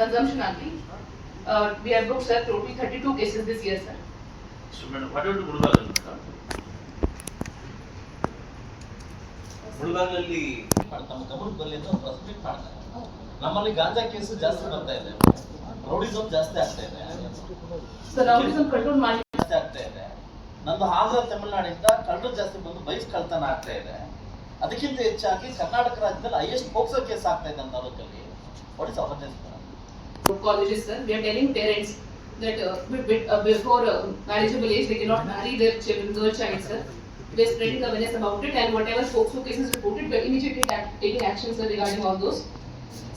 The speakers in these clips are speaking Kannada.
consumption only. We have booked, sir, totally 32 cases this year, sir. So, madam, what do you do? ಮುಳುಬಾಗಿಲಲ್ಲಿ ತಮ್ಮ ಗಮನಕ್ಕೆ ಬರಲಿ ಅಂತ ಪ್ರಸ್ಪೆಕ್ಟ್ ಮಾಡ್ತಾರೆ. ನಮ್ಮಲ್ಲಿ ಗಾಂಜಾ ಕೇಸು ಜಾಸ್ತಿ ಬರ್ತಾ ಇದೆ, ರೌಡಿಸಮ್ ಜಾಸ್ತಿ ಆಗ್ತಾ ಇದೆ, ರೌಡಿಸಮ್ ಕಂಟ್ರೋಲ್ ಮಾಡಿ ಜಾಸ್ತಿ ಆಗ್ತಾ ಇದೆ. ನಂದು ಆಂಧ್ರ ತಮಿಳುನಾಡಿಂದ ಕಳ್ಳರು ಜಾಸ್ತಿ ಬಂದು ಬೈಕ್ ಕಳ್ತನ ಆಗ್ತಾ ಇದೆ. ಅದಕ್ಕಿಂತ ಹೆಚ್ಚಾಗಿ ಕರ್ನಾಟಕ ರಾಜ್ಯದಲ್ಲಿ ಹೈಯೆಸ್ಟ್ ಪೋಕ್ಸೋ ಕೇಸ್ ಆಗ್ತಾ ಇದೆ ಅಂತ ತಾಲೂಕಲ್ಲಿ. What is awareness? Colleges, sir, we are telling parents that before marriageable age they cannot marry their children, girl child, sir. We are spreading awareness about it, and whatever POCSO cases reported, we are immediately taking action, sir, regarding all those.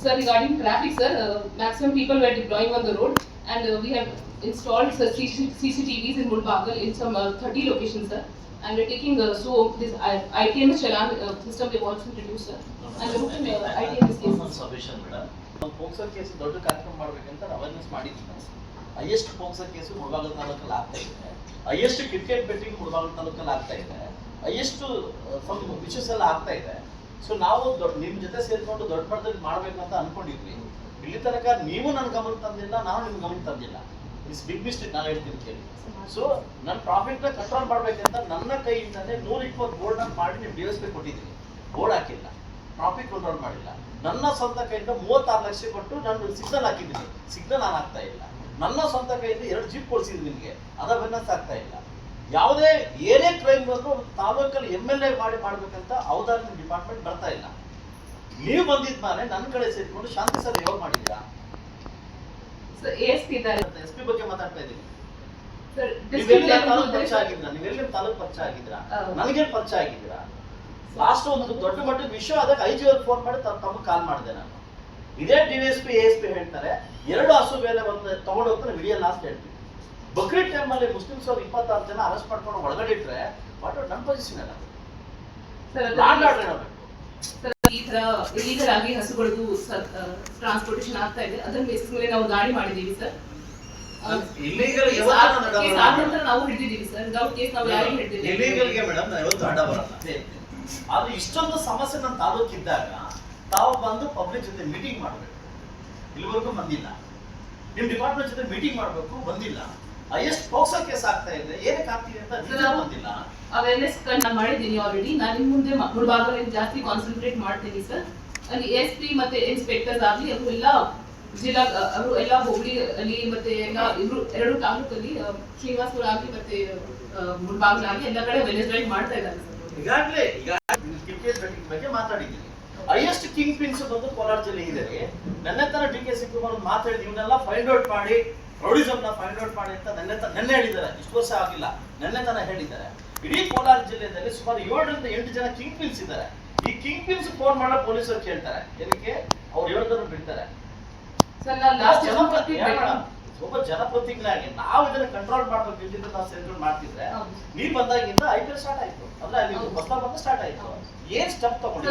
Sir, regarding traffic, sir, maximum people were deploying on the road, and we have installed CCTVs in Mulbagal in some 30 locations, sir. And we are taking so this ITMS challan system we have also introduced, sir. And we are looking ITMS cases. Submission madam, POCSO case ದೊಡ್ಡ ಕಾರ್ಯಕ್ರಮ ಮಾಡ್ಬೇಕಂತ ಅವೇರ್ನೆಸ್ ಮಾಡಿದ್ದೀನಿ. ಹೈಯೆಸ್ಟ್ ಪೋಕ್ಸೋ ಕೇಸು ಮುಳಬಾಗಿಲು ತಾಲೂಕಲ್ಲಿ ಆಗ್ತಾ ಇದೆ, ಹೈಯೆಸ್ಟ್ ಕ್ರಿಕೆಟ್ ಬೆಟ್ಟಿಂಗ್ ಮುಳಬಾಗಿಲು ತಾಲೂಕಲ್ಲಿ ಆಗ್ತಾ ಇದೆ, ಹೈಯೆಸ್ಟ್ ವಿಷಸ್ ಎಲ್ಲ ಆಗ್ತಾ ಇದೆ. ಸೊ ನಾವು ನಿಮ್ಮ ಜೊತೆ ಸೇರಿಕೊಂಡು ದೊಡ್ಡ ಮಟ್ಟದಲ್ಲಿ ಮಾಡ್ಬೇಕಂತ ಅನ್ಕೊಂಡಿದ್ವಿ. ಇಲ್ಲಿ ತನಕ ನೀವು ನನ್ನ ಗಮನಕ್ಕೆ ತಂದಿಲ್ಲ, ನಾನು ನಿಮ್ಮ ಗಮನಕ್ಕೆ ತಂದಿಲ್ಲ. ಇಟ್ಸ್ ಬಿಗ್ ಮಿಸ್ಟೇಕ್, ನಾನು ಹೇಳ್ತೀನಿ ಕೇಳಿ. ಸೊ ನನ್ನ ಟ್ರಾಫಿಕ್ನ ಕಂಟ್ರೋಲ್ ಮಾಡ್ಬೇಕಂತ ನನ್ನ ಕೈಯಿಂದಲೇ 120 ಬೋರ್ಡ್ ಮಾಡಿ ನೀವು DSP ಕೊಟ್ಟಿದ್ದೀನಿ. ಬೋರ್ಡ್ ಹಾಕಿಲ್ಲ, ಟ್ರಾಫಿಕ್ ಕಂಟ್ರೋಲ್ ಮಾಡಿಲ್ಲ. ನನ್ನ ಸ್ವಂತ ಕೈಯಿಂದ 36 ಲಕ್ಷ ಕೊಟ್ಟು ನಾನು ಸಿಗ್ನಲ್ ಹಾಕಿದ್ದೀನಿ, ಸಿಗ್ನಲ್ ನಾನು ಆಗ್ತಾ ಇಲ್ಲ. ನನ್ನ ಸ್ವಂತ ಕೈಯಿಂದ 2 ಜೀಪ್ ಕೊಡಿಸಿದ್ದೀನಿ ನಿಮಗೆ, ಅದ ಬೆನ್ನಸ್ ಆಗ್ತಾ ಇಲ್ಲ. ಯಾವುದೇ ಏನೇ ಕ್ರೈಮ್ ಬಂದರೂ ತಾಲೂಕಲ್ಲಿ MLA ಮಾಡ್ಬೇಕಂತ ಅವಧಾನ ಡಿಪಾರ್ಟ್ಮೆಂಟ್ ಬರ್ತಾ ಇಲ್ಲ. ನೀವು ಬಂದಿದ್ದ ಮೇಲೆ ನನ್ನ ಕಡೆ ಸೇರಿಕೊಂಡು ಶಾಂತಿ ಸರ್ ಯಾವಾಗ ಮಾಡಿದ್ದೀರಾ? SP ಬಗ್ಗೆ ಮಾತಾಡ್ತಾ ಇದ್ದೀನಿ. ನೀವೆಲ್ಲ ತಾಲೂಕು ಪರಿಚಯ ಆಗಿದ್ದೀರಾ? ನೀವೆಲ್ಲ ತಾಲೂಕು ಪರಿಚಯ ಆಗಿದ್ದೀರಾ? ನನಗೇನು ಪರಿಚಯ ಆಗಿದ್ದೀರಾ? ಲಾಸ್ಟ್ ಒಂದು ದೊಡ್ಡ ಮಟ್ಟದ ವಿಷಯ ಆದಾಗ IG ಅವ್ರಿಗೆ ಫೋನ್ ಮಾಡಿ ತಮ್ಮ ಕಾಲ್ ಮಾಡಿದೆ ನಾನು. ಇದೇ DSP ASP ಹೇಳ್ತಾರೆ 2 ಹಸು ಬೇಲೆ ಬಂದು ತಗೊಂಡು ಹೋಗ್ತಾರೆ, ವಿಡಿಯೋ ಲಾಸ್ಟ್ ಹೇಳ್ತೀವಿ. ಬಕ್ರೀದ್ ಟೈಮಲ್ಲಿ ಮುಸ್ಲಿಮ್ಸ್ ಅವ್ರು 26 ಜನ ಅರೆಸ್ಟ್ ಮಾಡ್ಕೊಂಡು ಒಳಗಡೆ ಇಟ್ರೆ ವಾಟ್ ನನ್ನ ಪೊಸಿಷನ್ ಅಲ್ಲ. ಈ ತರ ಇಲೀಗಲ್ ಆಗಿ ಹಸುಗಳದ್ದು ಟ್ರಾನ್ಸ್ಪೋರ್ಟೇಷನ್ ಆಗ್ತಾ ಇದೆ, ಅದರ ಬೇಸಿಸ್ ಮೇಲೆ ನಾವು ದಾಳಿ ಮಾಡಿದೀವಿ ಸರ್. ಇಲ್ಲಿಗಲ್ ನಾವು ಹಿಡಿದಿದ್ದೀವಿ ಸರ್, ವಿದೌಟ್ ಕೇಸ್ ನಾವು ಯಾರಿಗೆ ಹಿಡಿದಿದ್ದೀವಿ. ಇಲ್ಲಿಗಲ್ಗೆ ಮೇಡಮ್ ನಾವು ಯಾವತ್ತೂ ಅಡ್ಡ ಬರಲ್ಲ. ಆದ್ರೆ ಇಷ್ಟೊಂದು ಸಮಸ್ಯೆ ನಮ್ಮ ತಾಲೂಕಿದ್ದಾಗ ತಾವು ಬಂದು ಪಬ್ಲಿಕ್ ಜೊತೆ ಮೀಟಿಂಗ್ ಮಾಡಬೇಕು. ಇಲ್ಲಿವರೆಗೂ ಬಂದಿಲ್ಲ. ನಿಮ್ಮ ಡಿಪಾರ್ಟ್ಮೆಂಟ್ ಜೊತೆ ಮೀಟಿಂಗ್ ಮಾಡಬೇಕು, ಬಂದಿಲ್ಲ. ಹೈಯೆಸ್ಟ್ ಪೋಕ್ಸೋ ಕೇಸ್ ಆಗ್ತಾ ಇದೆ, ಏನಕ್ಕೆ ಆಗ್ತಿದೆ ಅಂತ ಬಂದಿಲ್ಲ. ಅವೇರ್ನೆಸ್ ನಾನು ಮಾಡಿದ್ದೀನಿ ಆಲ್ರೆಡಿ. ನಾನು ಇನ್ನು ಮುಂದೆ ಮುಳಬಾಗಿಲಲ್ಲಿ ಜಾಸ್ತಿ ಕಾನ್ಸಂಟ್ರೇಟ್ ಮಾಡ್ತೀನಿ ಸರ್. ಅಲ್ಲಿ ASP ಮತ್ತೆ ಇನ್ಸ್ಪೆಕ್ಟರ್ಸ್ ಆಗಲಿ ಅವರು ಎಲ್ಲ ಜಿಲ್ಲಾ ಅವರು ಎಲ್ಲ ಹೋಬಳಿ ಅಲ್ಲಿ ಮತ್ತೆ ಎಲ್ಲ 2 ತಾಲೂಕಲ್ಲಿ ಶ್ರೀನಿವಾಸಪುರ ಆಗಲಿ ಮತ್ತೆ ಮುಳಬಾಗಿಲು ಆಗಲಿ ಎಲ್ಲ ಕಡೆ ಅವೇರ್ನೆಸ್ ಡ್ರೈವ್ ಮಾಡ್ತಾ ಇದ್ದಾರೆ ಸರ್. ಈಗಾಗಲೇ ಕ್ರಿಕೆಟ್ ಬೆಟ್ಟಿಂಗ್ ಬಗ್ಗೆ ಮಾತಾಡಿದ್ದೀನಿ. ಹೈಯೆಸ್ಟ್ ಕಿಂಗ್ ಪಿನ್ಸ್ ಬಂದು ಕೋಲಾರ ಜಿಲ್ಲೆ ಇದೆ. ನನ್ನ ತರ DK ಶಿವಕುಮಾರ್ ಮಾತಾಡಿದ ಇವನ್ನೆಲ್ಲ ಫೈಂಡ್ ಔಟ್ ಮಾಡಿ, ರೌಡಿಸಮ್ನ ಫೈಂಡ್ ಔಟ್ ಮಾಡಿ ಅಂತ ನೆನ್ನೆ ಹೇಳಿದ್ದಾರೆ. ಇಷ್ಟು ವರ್ಷ ಆಗಿಲ್ಲ, ನೆನ್ನೆ ತನ ಹೇಳಿದ್ದಾರೆ. ಇಡೀ ಕೋಲಾರ ಜಿಲ್ಲೆಯಲ್ಲಿ ಸುಮಾರು 7 ರಿಂದ 8 ಜನ ಕಿಂಗ್ ಪಿನ್ಸ್ ಇದ್ದಾರೆ. ಈ ಕಿಂಗ್ ಪಿನ್ಸ್ ಫೋನ್ ಮಾಡೋ ಪೊಲೀಸರು ಕೇಳ್ತಾರೆ, ಏನಕ್ಕೆ ಅವ್ರು 7 ಜನ ಬಿಡ್ತಾರೆ. ಒಬ್ಬ ಜನಪ್ರತಿನಿಧಿಯಾಗಿ ನಾವು ಇದನ್ನ ಕಂಟ್ರೋಲ್ ಮಾಡಬೇಕು. ಇಲ್ಲಿಂದ ನಾವು ಸೆಂಟ್ರಲ್ ಮಾಡ್ತಿದ್ರೆ ನೀವು ಬಂದಾಗಿಂದ IPL ಸ್ಟಾರ್ಟ್ ಆಯ್ತು, ಅಂದ್ರೆ ಅಲ್ಲಿ ಹೊಸ ಬಂದ ಸ್ಟಾರ್ಟ್ ಆಯ್ತು. ಏನ್ ಸ್ಟೆಪ್ ತಗೊಂಡು